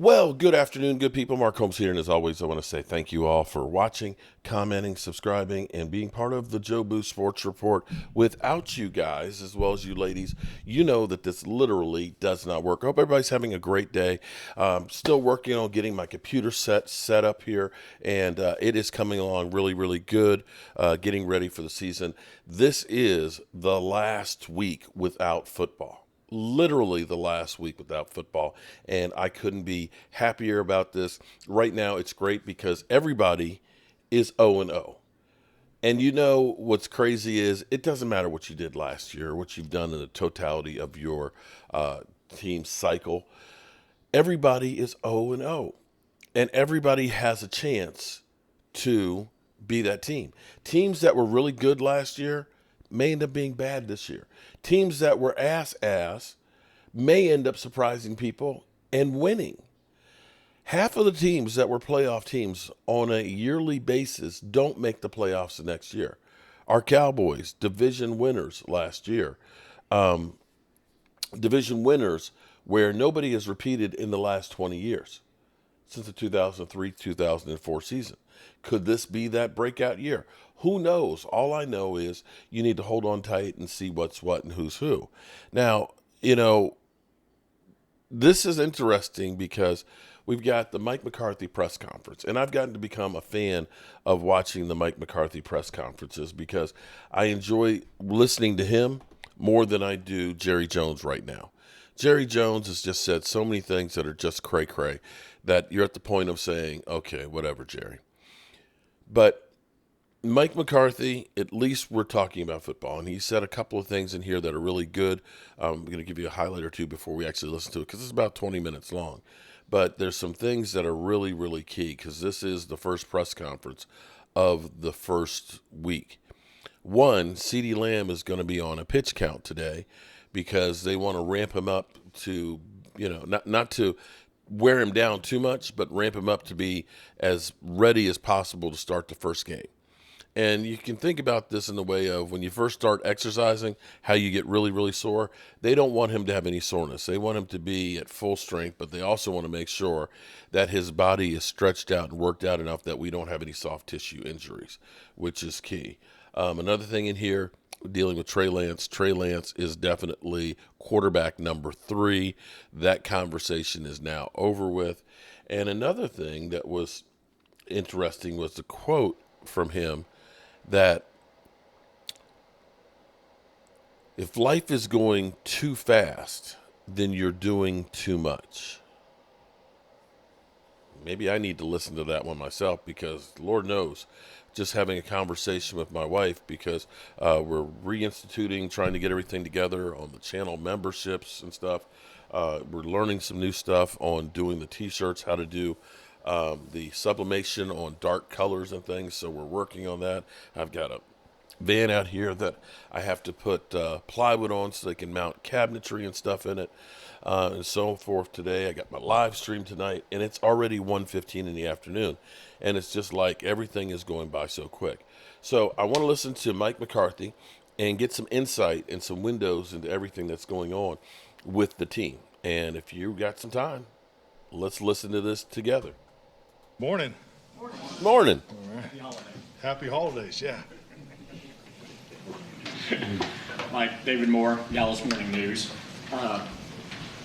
Well, good afternoon, good people. Mark Holmes here, and as always, I want to say thank you all for watching, commenting, subscribing, and being part of the Joe Boo Sports Report. Without you guys, as well as you ladies, you know that this literally does not work. I hope everybody's having a great day. Still working on getting my computer set up here, and it is coming along really, really good, getting ready for the season. This is the last week without football, literally the last week without football, and I couldn't be happier about this. Right now it's great because everybody is 0-0. And you know what's crazy is it doesn't matter what you did last year, what you've done in the totality of your team cycle. Everybody is 0-0, and everybody has a chance to be that team. Teams that were really good last year may end up being bad this year. Teams that were ass may end up surprising people and winning. Half of the teams that were playoff teams on a yearly basis don't make the playoffs the next year. Our Cowboys, division winners last year, division winners where nobody has repeated in the last 20 years since the 2003-2004 season. Could this be that breakout year? Who knows? All I know is you need to hold on tight and see what's what and who's who. Now, this is interesting because we've got the Mike McCarthy press conference, and I've gotten to become a fan of watching the Mike McCarthy press conferences because I enjoy listening to him more than I do Jerry Jones right now. Jerry Jones has just said so many things that are just cray-cray that you're at the point of saying, okay, whatever, Jerry. But Mike McCarthy, at least we're talking about football, and he said a couple of things in here that are really good. I'm going to give you a highlight or two before we actually listen to it because it's about 20 minutes long. But there's some things that are really, really key because this is the first press conference of the first week. One, Ceedee Lamb is going to be on a pitch count today because they want to ramp him up to, not to wear him down too much, but ramp him up to be as ready as possible to start the first game. And you can think about this in the way of when you first start exercising, how you get really, really sore. They don't want him to have any soreness. They want him to be at full strength, but they also want to make sure that his body is stretched out and worked out enough that we don't have any soft tissue injuries, which is key. Another thing in here, dealing with Trey Lance. Trey Lance is definitely quarterback number 3. That conversation is now over with. And another thing that was interesting was the quote from him that if life is going too fast, then you're doing too much. Maybe I need to listen to that one myself because Lord knows, just having a conversation with my wife because we're reinstituting, trying to get everything together on the channel memberships and stuff. We're learning some new stuff on doing the t-shirts, how to do the sublimation on dark colors and things. So we're working on that. I've got a van out here that I have to put plywood on so they can mount cabinetry and stuff in it, and so forth today. I got my live stream tonight, and it's already 1:15 in the afternoon, and it's just like everything is going by so quick. So I want to listen to Mike McCarthy and get some insight and some windows into everything that's going on with the team. And if you got some time, let's listen to this together. Morning. Morning. All right. Happy holidays, yeah. Mike, David Moore, Dallas Morning News.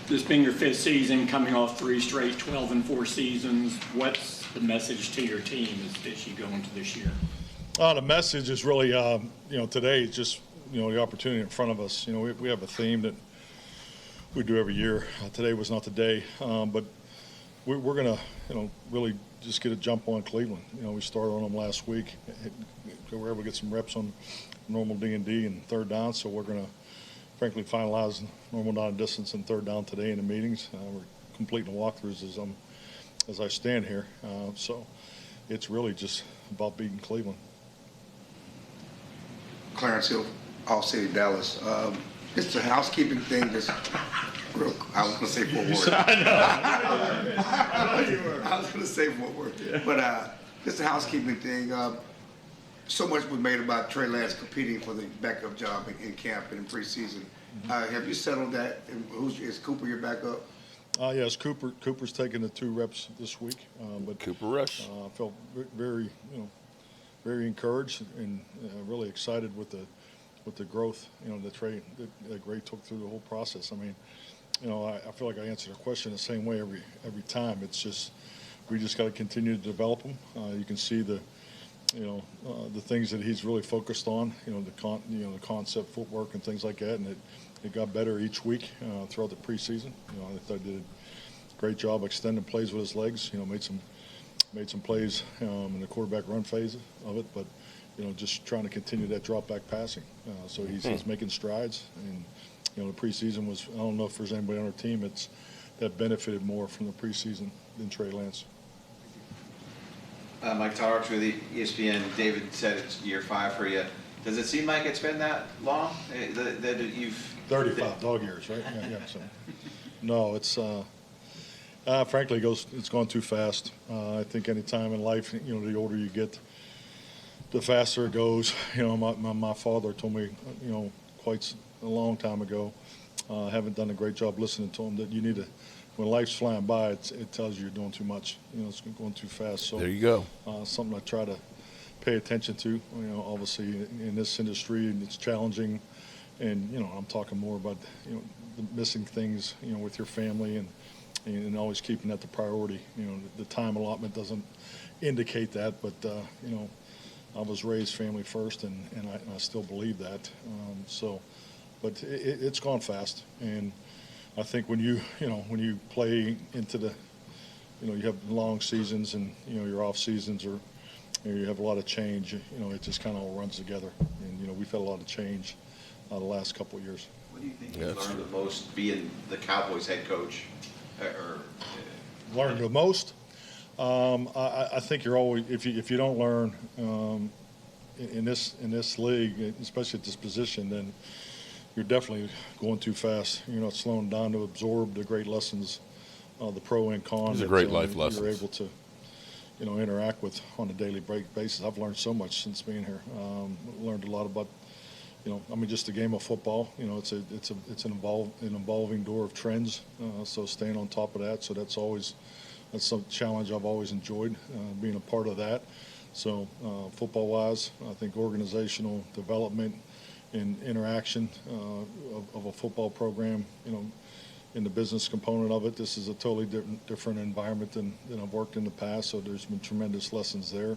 This being your 5th season, coming off 3 straight 12-4 seasons, what's the message to your team as you go into this year? The message is really, today is just, the opportunity in front of us. We have a theme that we do every year. Today was not the day, but we're going to, really just get a jump on Cleveland. We started on them last week. We were able to get some reps on normal D&D and third down, so we're going to, frankly, finalize normal down and distance and third down today in the meetings. We're completing the walkthroughs as I stand here. So it's really just about beating Cleveland. Clarence Hill, All City, Dallas. It's a housekeeping thing. That's real. I was going to say 4 words. I was going to say 4 words, but it's a housekeeping thing. So much was made about Trey Lance competing for the backup job in camp and in preseason. Have you settled that? Is Cooper your backup? Yes, Cooper's taking the 2 reps this week, but Cooper Rush. I felt very, very encouraged and really excited with the growth, the trade that Gray took through the whole process. I mean, I feel like I answered the question the same way every time. It's just we just got to continue to develop him. You can see the things that he's really focused on. The concept footwork and things like that, and it got better each week throughout the preseason. I thought he did a great job extending plays with his legs. Made some plays in the quarterback run phase of it, but just trying to continue that drop back passing. So he's making strides, and the preseason was. I don't know if there's anybody on our team that benefited more from the preseason than Trey Lance. Mike Tarks with ESPN. David said it's year 5 for you. Does it seem like it's been that long that you've 35 dog years, right? Yeah. So, no, it's frankly it's gone too fast. I think any time in life, the older you get, the faster it goes. My father told me, quite a long time ago. I haven't done a great job listening to him. That you need to, when life's flying by, it tells you you're doing too much. It's going too fast. So There you go. Something I try to pay attention to. Obviously in this industry, and it's challenging. And I'm talking more about the missing things with your family and always keeping that the priority. The time allotment doesn't indicate that, but I was raised family first, and I still believe that. But it's gone fast, and I think when you play into the you have long seasons and your off seasons, or you have a lot of change. It just kind of all runs together, and we've had a lot of change the last couple of years. What do you think you learned the most being the Cowboys head coach? Learned the most? I think you're always, if you don't learn in this league, especially at this position, then you're definitely going too fast. You're not slowing down to absorb the great lessons, the pro and con. These are great life lessons. You're able to interact with on a daily basis. I've learned so much since being here. Learned a lot about just the game of football. It's an evolving door of trends. So staying on top of that. So that's some challenge I've always enjoyed, being a part of that. So football-wise, I think organizational development and interaction of a football program, in the business component of it, this is a totally different environment than I've worked in the past. So there's been tremendous lessons there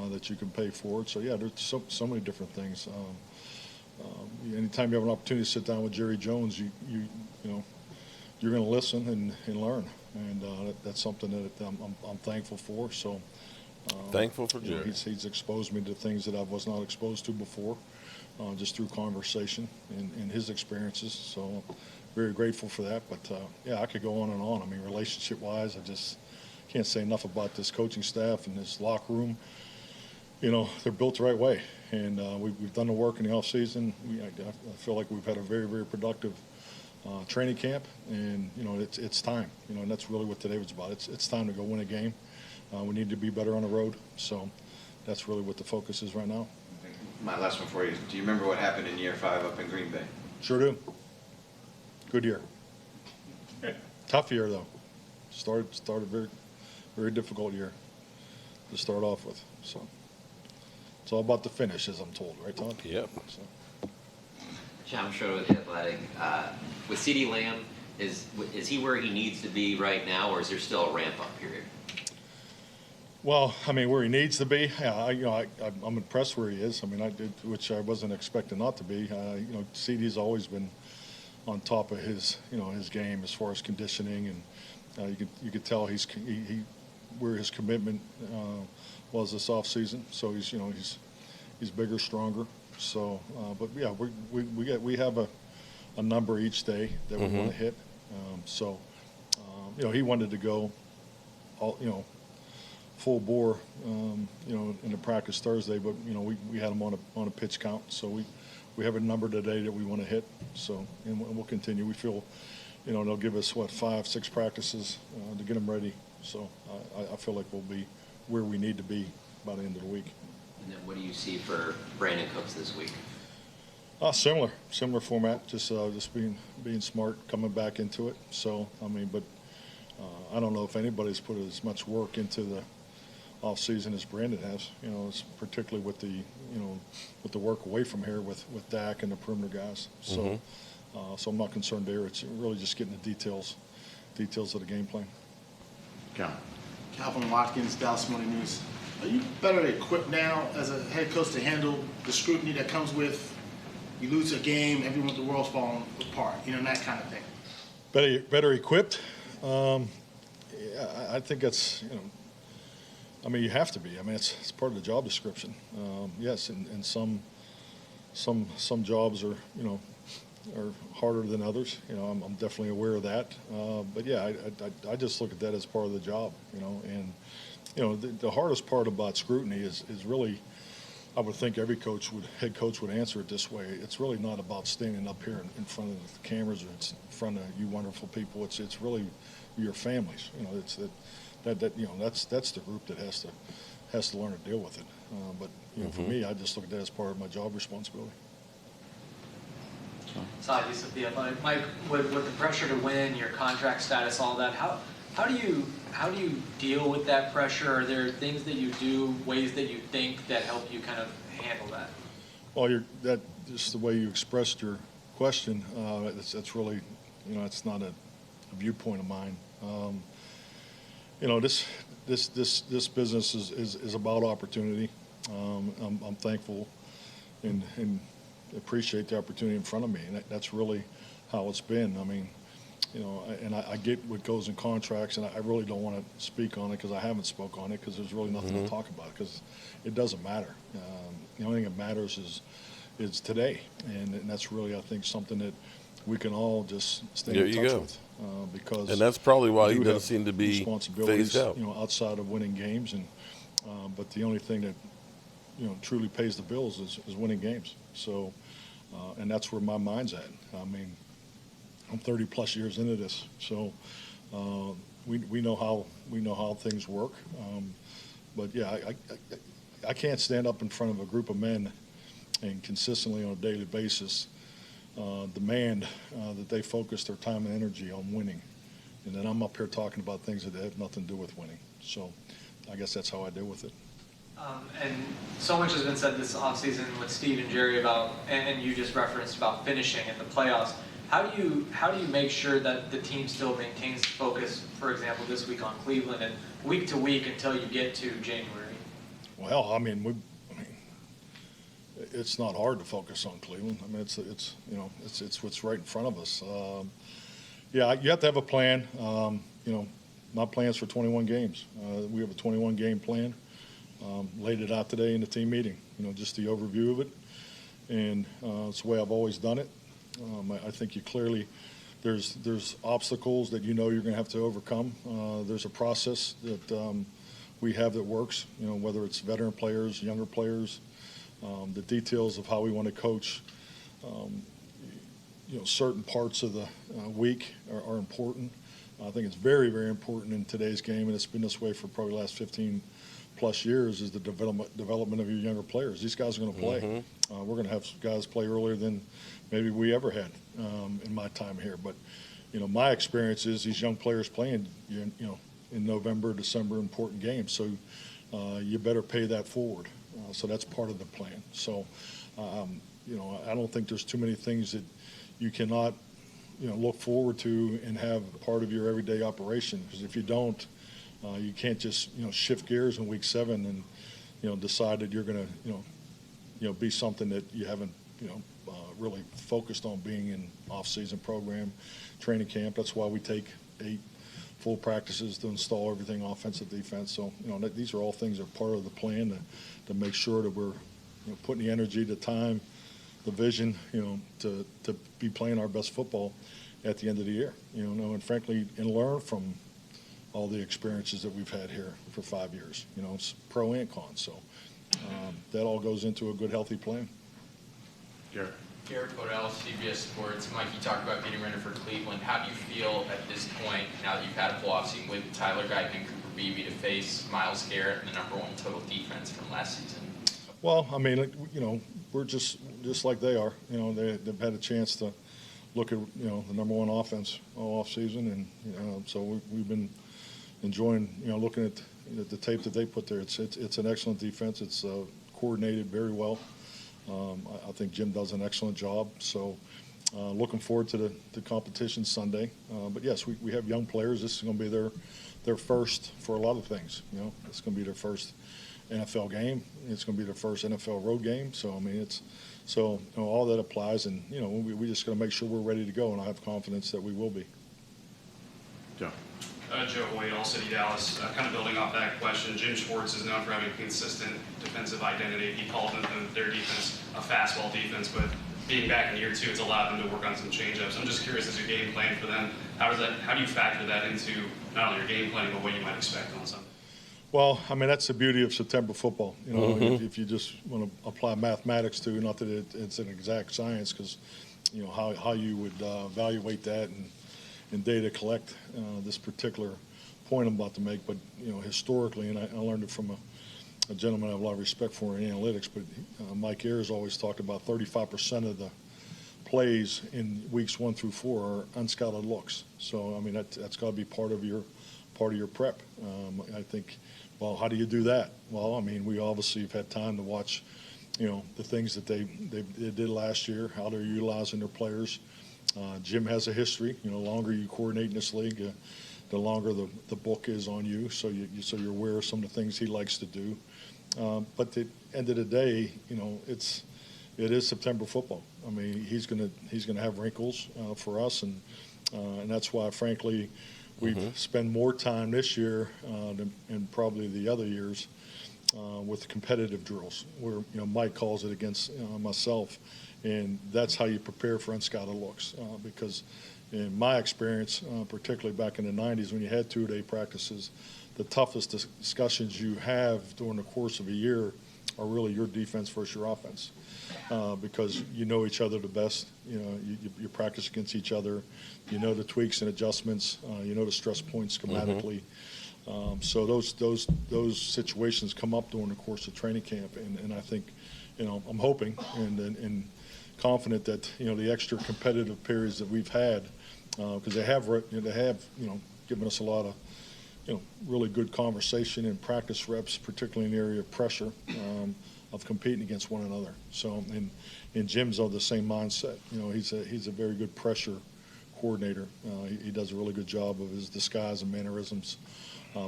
that you can pay forward. So yeah, there's so many different things. Anytime you have an opportunity to sit down with Jerry Jones, you're going to listen and learn, and that's something that I'm thankful for. So Thankful for Jerry. He's exposed me to things that I was not exposed to before, just through conversation and his experiences. So very grateful for that. But yeah, I could go on and on. I mean, relationship-wise, I just can't say enough about this coaching staff and this locker room. They're built the right way, and we've done the work in the off season. I feel like we've had a very, very productive training camp, and it's time. And that's really what today was about. It's time to go win a game. We need to be better on the road, so that's really what the focus is right now. My last one for you. Do you remember what happened in year 5 up in Green Bay? Sure do. Good year. Tough year though. Started very, very difficult year to start off with. So it's all about the finish, as I'm told, right, Todd? Yep. So. John Schroeder with The Athletic. With Ceedee Lamb, is he where he needs to be right now, or is there still a ramp-up period? Well, I mean, where he needs to be, yeah, I'm impressed where he is. I mean, which I wasn't expecting not to be. Ceedee's always been on top of his game as far as conditioning, and you could tell he where his commitment was this off season. So he's bigger, stronger. So, but yeah, we have a number each day that we want to hit. He wanted to go full bore, in the practice Thursday, but we had him on a pitch count, so we have a number today that we want to hit. So, and we'll continue. We feel, they'll give us 5-6 practices to get them ready. So I feel like we'll be where we need to be by the end of the week. And then what do you see for Brandon Cooks this week? Similar format, just being smart, coming back into it. So I mean, but I don't know if anybody's put as much work into the off-season as Brandon has. You know, it's particularly with the work away from here with Dak and the perimeter guys. So, so I'm not concerned there. It's really just getting the details of the game plan. Calvin Watkins, Dallas Morning News. Are you better equipped now as a head coach to handle the scrutiny that comes with you lose a game, everyone in the world's falling apart, you know, and that kind of thing? Better equipped. Yeah, I think that's, you know, I mean, you have to be. I mean, it's part of the job description. Yes, and some jobs are, you know, are harder than others. You know, I'm definitely aware of that. But yeah, I just look at that as part of the job. You know, and you know, the hardest part about scrutiny is really, I would think every head coach would answer it this way. It's really not about standing up here in front of the cameras or it's in front of you wonderful people. It's really your families. You know, it's that you know that's the group that has to learn to deal with it. But you know, for me, I just look at that as part of my job responsibility. Ceedee, Sophia, Mike, with the pressure to win, your contract status, all that, how do you deal with that pressure? Are there things that you do, ways that you think that help you kind of handle that? Well, that just the way you expressed your question. That's really, you know, it's not a viewpoint of mine. You know, this business is about opportunity. I'm thankful and appreciate the opportunity in front of me, and that's really how it's been. I mean, you know, and I get what goes in contracts, and I really don't want to speak on it because I haven't spoke on it because there's really nothing to talk about because it doesn't matter. The only thing that matters is today, and that's really, I think, something that we can all just stay in touch with. Because and that's probably why he do doesn't have seem to be responsibilities, phased out. you know, outside of winning games, and but the only thing that, you know, truly pays the bills is winning games. So, and that's where my mind's at. I mean, I'm 30 plus years into this, so we know how things work. But yeah, I can't stand up in front of a group of men and consistently on a daily basis demand that they focus their time and energy on winning, and then I'm up here talking about things that have nothing to do with winning. So I guess that's how I deal with it. And so much has been said this offseason with Steve and Jerry about, and you just referenced about finishing in the playoffs. How do you make sure that the team still maintains focus, for example, this week on Cleveland and week to week until you get to January? Well, I mean, it's not hard to focus on Cleveland. I mean, it's you know, it's what's right in front of us. Yeah, you have to have a plan. You know, my plan's for 21 games. We have a 21 game plan. Laid it out today in the team meeting. You know, just the overview of it, and it's the way I've always done it. I think you clearly there's obstacles that you know you're going to have to overcome. There's a process that we have that works. You know, whether it's veteran players, younger players, the details of how we want to coach. You know, certain parts of the week are important. I think it's very, very important in today's game, and it's been this way for probably the last 15 plus years, is the development of your younger players. These guys are going to play. We're going to have guys play earlier than maybe we ever had in my time here. But, you know, my experience is these young players playing, you know, in November, December, important games. So you better pay that forward. So that's part of the plan. So, you know, I don't think there's too many things that you cannot, you know, look forward to and have part of your everyday operation. Because if you don't, you can't just, you know, shift gears in week 7 and, you know, decide that you're going to, you know, be something that you haven't, you know, really focused on being in off-season program, training camp. That's why we take 8 full practices to install everything offensive, defense. So, you know, these are all things that are part of the plan to make sure that we're, you know, putting the energy, the time, the vision, you know, to be playing our best football at the end of the year. You know, and frankly, and learn from all the experiences that we've had here for 5 years. You know, it's pro and con. So that all goes into a good, healthy plan. Garrett Podell, CBS Sports. Mike, you talked about getting ready for Cleveland. How do you feel at this point, now that you've had a full offseason with Tyler Guyton and Cooper Beebe, to face Myles Garrett and the #1 total defense from last season? Well, I mean, you know, we're just like they are. You know, they've had a chance to look at the #1 offense all off season, and so we've been enjoying looking at the tape that they put there. It's an excellent defense. It's coordinated very well. I think Jim does an excellent job. So looking forward to the competition Sunday. But yes, we have young players. This is going to be their first for a lot of things. It's going to be their first NFL game. It's going to be their first NFL road game. So I mean, all that applies, and we just got to make sure we're ready to go, and I have confidence that we will be. Joe. Joe Hoyt, All City Dallas. Kind of building off that question, Jim Schwartz is known for having consistent defensive identity. He called their defense a fastball defense, but being back in year 2, it's allowed them to work on some changeups. I'm just curious, as your game plan for them, how do you factor that into not only your game planning, but what you might expect on Sunday? Well, I mean, that's the beauty of September football. If you just want to apply mathematics to, not that it's an exact science, because how you would evaluate that and data collect this particular point I'm about to make. But historically, and I learned it from a gentleman I have a lot of respect for in analytics, but Mike Ayers always talked about 35% of the plays in weeks 1 through 4 are unscouted looks. So I mean, that's got to be part of your prep. I think. Well, how do you do that? Well, I mean, we obviously have had time to watch, the things that they did last year, how they're utilizing their players. Jim has a history. The longer you coordinate in this league, the longer the book is on you. So you're aware of some of the things he likes to do. But at the end of the day, it is September football. I mean, he's gonna have wrinkles for us, and that's why, frankly, we've spent more time this year than probably the other years with competitive drills, where Mike calls it against myself, and that's how you prepare for unscouted looks. Because in my experience, particularly back in the 90s when you had 2-day practices, the toughest discussions you have during the course of a year are really your defense versus your offense, because you know each other the best. You practice against each other. You know the tweaks and adjustments. You know the stress points schematically. So those situations come up during the course of training camp, and I think, I'm hoping and confident that the extra competitive periods that we've had, because they have given us a lot of really good conversation and practice reps, particularly in the area of pressure, of competing against one another. So and Jim's of the same mindset. He's a very good pressure coordinator. He does a really good job of his disguise and mannerisms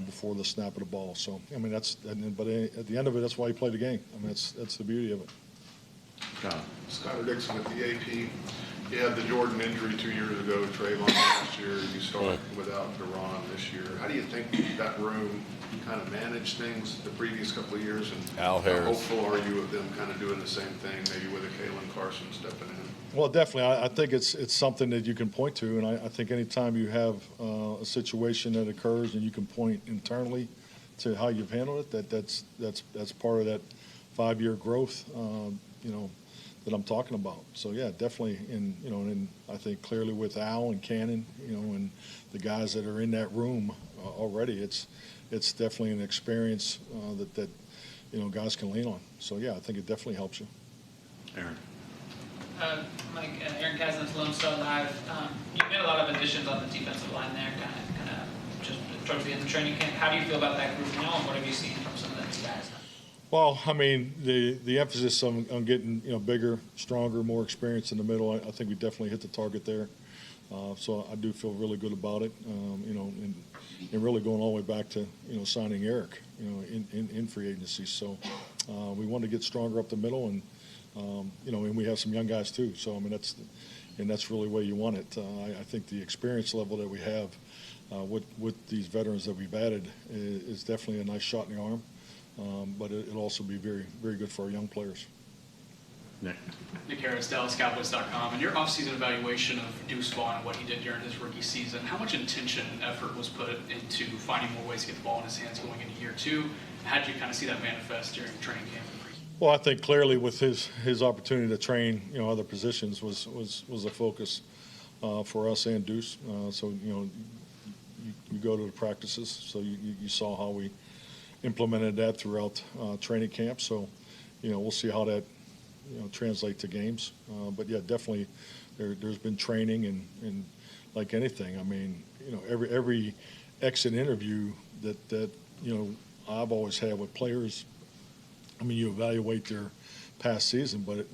before the snap of the ball. So I mean but at the end of it, that's why you play the game. I mean that's the beauty of it. Scott. Dixon with the AP. You had the Jordan injury 2 years ago, Trayvon last year. You start without Duran this year. How do you think that room kind of managed things the previous couple of years? And Al Harris. how hopeful are you of them kind of doing the same thing, maybe with a Kalen Carson stepping in? Well, definitely. I think it's something that you can point to, and I think anytime you have a situation that occurs and you can point internally to how you've handled it, that's part of that 5-year growth, that I'm talking about. So yeah, definitely. And I think clearly with Al and Cannon, and the guys that are in that room already, it's definitely an experience that guys can lean on. So yeah, I think it definitely helps you. Aaron. Mike, Aaron Kasdan's Lone Star Live. You made a lot of additions on the defensive line there, kind of just towards the end of training camp. How do you feel about that group now, and what have you seen from some of those guys? Well, I mean, the emphasis on getting bigger, stronger, more experience in the middle. I think we definitely hit the target there. So I do feel really good about it. And really going all the way back to signing Eric, in free agency. So we want to get stronger up the middle, and and we have some young guys too. So I mean that's really where you want it. I think the experience level that we have with these veterans that we've added is definitely a nice shot in the arm. But it'll also be very, very good for our young players. Nick Harris, DallasCowboys.com. And your offseason evaluation of Deuce Vaughn and what he did during his rookie season, how much intention and effort was put into finding more ways to get the ball in his hands going into year 2? How did you kind of see that manifest during training camp? Well, I think clearly with his opportunity to train other positions was a focus for us and Deuce. So you go to the practices, so you saw how we implemented that throughout training camp. So we'll see how that translate to games. But yeah, definitely there's been training and like anything. I mean, every exit interview that I've always had with players. I mean, you evaluate their past season, but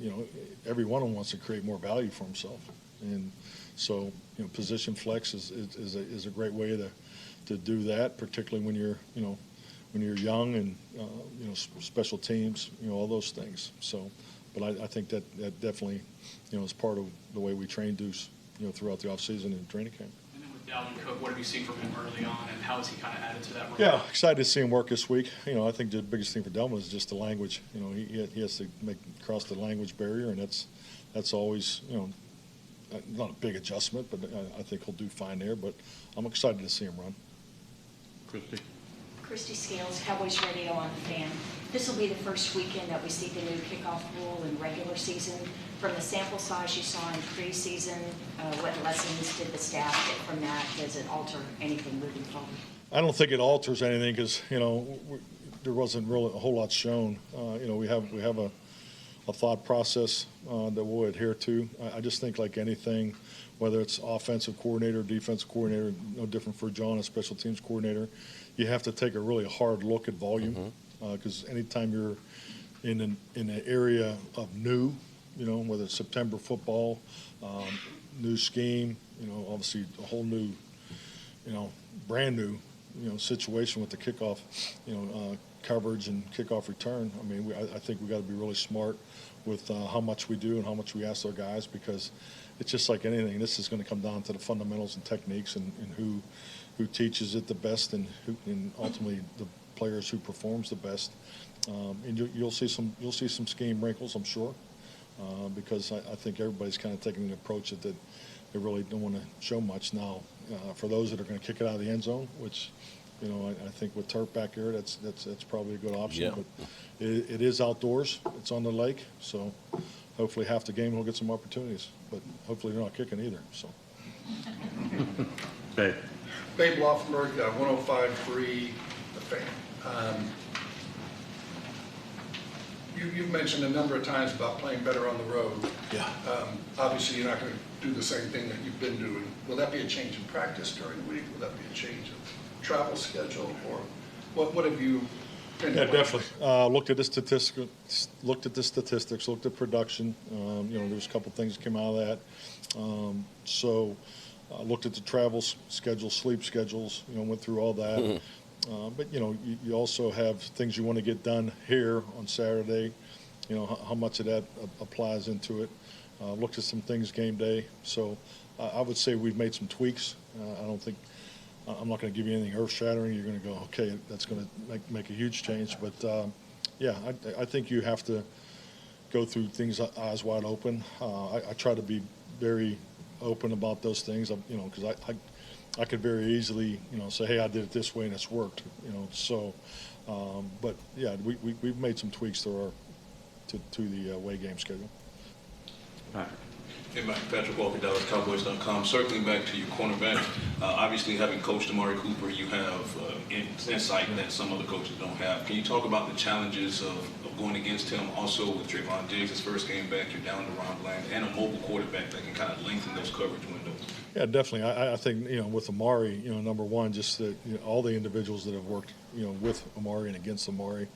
every one of them wants to create more value for himself, and so position flex is a great way to do that, particularly when you're young and special teams, all those things. So, but I think that definitely is part of the way we train Deuce throughout the offseason and training camp. And then with Dalvin Cook, what have you seen from him early on, and how has he kind of added to that role? Yeah, excited to see him work this week. I think the biggest thing for Delvin is just the language. He has to cross the language barrier, and that's always not a big adjustment, but I think he'll do fine there. But I'm excited to see him run. Christy Scales, Cowboys Radio on the Fan. This will be the first weekend that we see the new kickoff rule in regular season. From the sample size you saw in preseason, what lessons did the staff get from that? Does it alter anything moving forward? I don't think it alters anything because there wasn't really a whole lot shown. We have a thought process that we'll adhere to. I just think like anything, whether it's offensive coordinator, defensive coordinator, no different for John, a special teams coordinator, you have to take a really hard look at volume because anytime you're in an area of new, whether it's September football, new scheme, obviously a whole new, brand new, situation with the kickoff, coverage and kickoff return. I mean, I think we got to be really smart with how much we do and how much we ask our guys because it's just like anything. This is going to come down to the fundamentals and techniques and who teaches it the best and ultimately the players who performs the best. And you'll see some scheme wrinkles, I'm sure, because I think everybody's kind of taking an approach that they really don't want to show much now. For those that are going to kick it out of the end zone, which I think with turf back here, that's probably a good option. Yeah. But it is outdoors. It's on the lake, so hopefully half the game we'll get some opportunities. But hopefully they're not kicking either. So. Babe Loffenberg, 105.3 The Fan. You've mentioned a number of times about playing better on the road. Yeah. Obviously, you're not going to do the same thing that you've been doing. Will that be a change in practice during the week? Will that be a change of travel schedule? Or what have you been doing? Yeah, definitely. Looked at the statistics, looked at production. There's a couple things that came out of that. So looked at the travel schedule, sleep schedules, went through all that. But you also have things you want to get done here on Saturday. How much of that applies into it. Looked at some things game day. So I would say we've made some tweaks. I don't think I'm not going to give you anything earth-shattering. You're going to go, okay, that's going to make a huge change. But yeah, I think you have to go through things eyes wide open. I try to be very open about those things. Because I could very easily, say, hey, I did it this way and it's worked, So, but yeah, we've made some tweaks to the away game schedule. Hey, Mike, Patrick Walker, DallasCowboys.com. Circling back to your cornerback, obviously having coached Amari Cooper, you have insight that some other coaches don't have. Can you talk about the challenges of going against him? Also with Trayvon Diggs, his first game back, you're down to Ron Bland and a mobile quarterback that can kind of lengthen those coverage windows. Yeah, definitely. I think, with Amari, number one, just that all the individuals that have worked, with Amari and against Amari,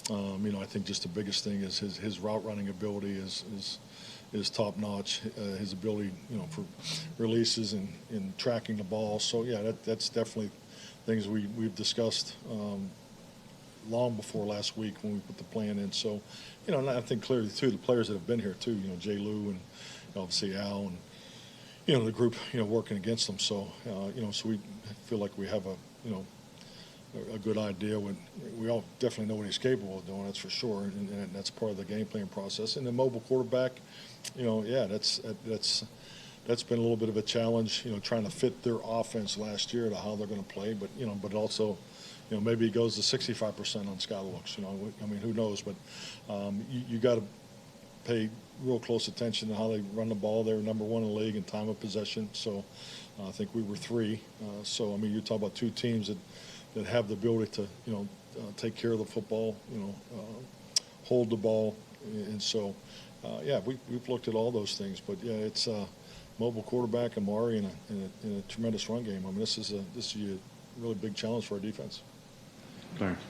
I think just the biggest thing is his route running ability is top notch. His ability, for releases and tracking the ball. So yeah, that's definitely things we've discussed long before last week when we put the plan in. So, and I think clearly too the players that have been here too, Jay Lou and obviously Al and the group, working against them. So, so we feel like we have a good idea. We all definitely know what he's capable of doing, that's for sure, and that's part of the game plan process. And the mobile quarterback, yeah, that's been a little bit of a challenge, trying to fit their offense last year to how they're going to play. But, but also, maybe it goes to 65% on scout looks. I mean, who knows? But you got to pay real close attention to how they run the ball. They're number one in the league in time of possession. So I think we were 3. So, I mean, you talk about 2 teams that have the ability to, take care of the football, hold the ball. And so, yeah, we've looked at all those things. But, yeah, it's mobile quarterback, Amari, and a tremendous run game. I mean, this is a really big challenge for our defense. Clarence.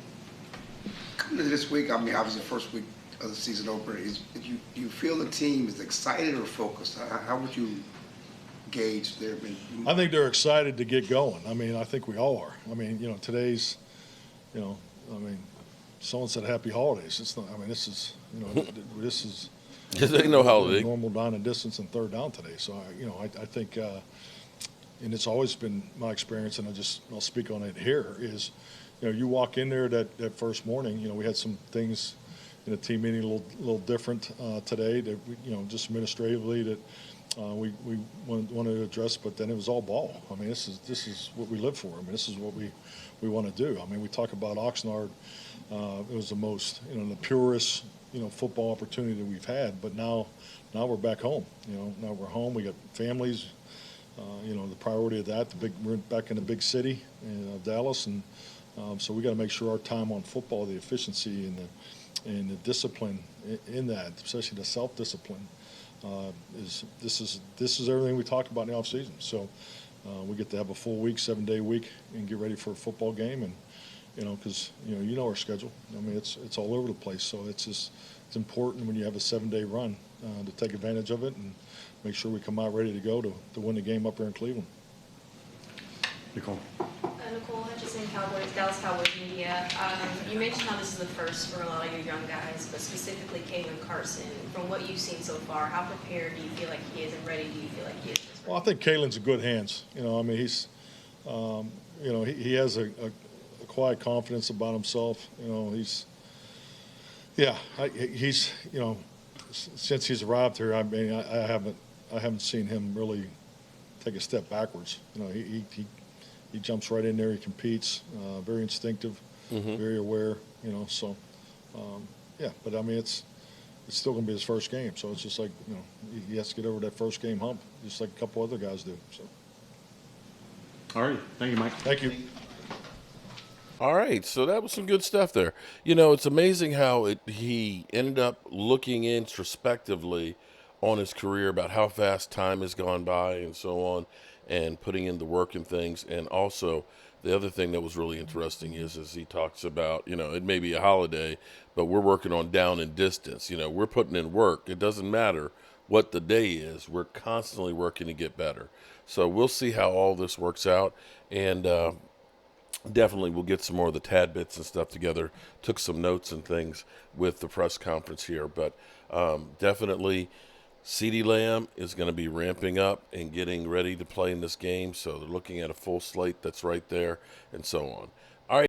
Coming into this week, I mean, obviously the first week of the season opener, do you feel the team is excited or focused? How would you gauge their? I think they're excited to get going. I mean, I think we all are. I mean, today's, someone said happy holidays. It's not, I mean, this is, this is. Ain't no holiday. Normal down and distance and third down today. So, I think, and it's always been my experience, and I'll speak on it here, is, you walk in there that first morning, we had some things in the team meeting a little different today that, just administratively that we wanted to address, but then it was all ball. I mean, this is what we live for. I mean, this is what we want to do. I mean, we talk about Oxnard. It was the most, the purest, football opportunity that we've had, but now we're back home. Now we're home. We got families. The priority of that, we're back in the big city in Dallas, and so we got to make sure our time on football, the efficiency and the discipline in that, especially the self-discipline, this is everything we talked about in the off season. So we get to have a full week, 7-day week, and get ready for a football game, and because our schedule. I mean, it's all over the place. So it's important when you have a 7-day run to take advantage of it and make sure we come out ready to go to win the game up here in Cleveland. Nicole. Nicole Hutchison, Dallas Cowboys Media. You mentioned how this is the first for a lot of your young guys, but specifically Kalen Carson. From what you've seen so far, how prepared do you feel like he is, and ready do you feel like he is? Well, I think Kalen's in good hands. I mean, he's, he has a quiet confidence about himself. He's since he's arrived here, I mean, I haven't seen him really take a step backwards. He jumps right in there. He competes. Very instinctive, very aware. So but I mean, it's still going to be his first game. So it's just like he has to get over that first game hump, just like a couple other guys do. So. All right, thank you, Mike. Thank you. All right, so that was some good stuff there. It's amazing how he ended up looking introspectively on his career about how fast time has gone by and so on, and putting in the work and things. And also, the other thing that was really interesting is he talks about, it may be a holiday, but we're working on down and distance. We're putting in work. It doesn't matter what the day is. We're constantly working to get better. So we'll see how all this works out. And definitely we'll get some more of the tad bits and stuff together. Took some notes and things with the press conference here. But definitely Ceedee Lamb is going to be ramping up and getting ready to play in this game. So they're looking at a full slate that's right there and so on.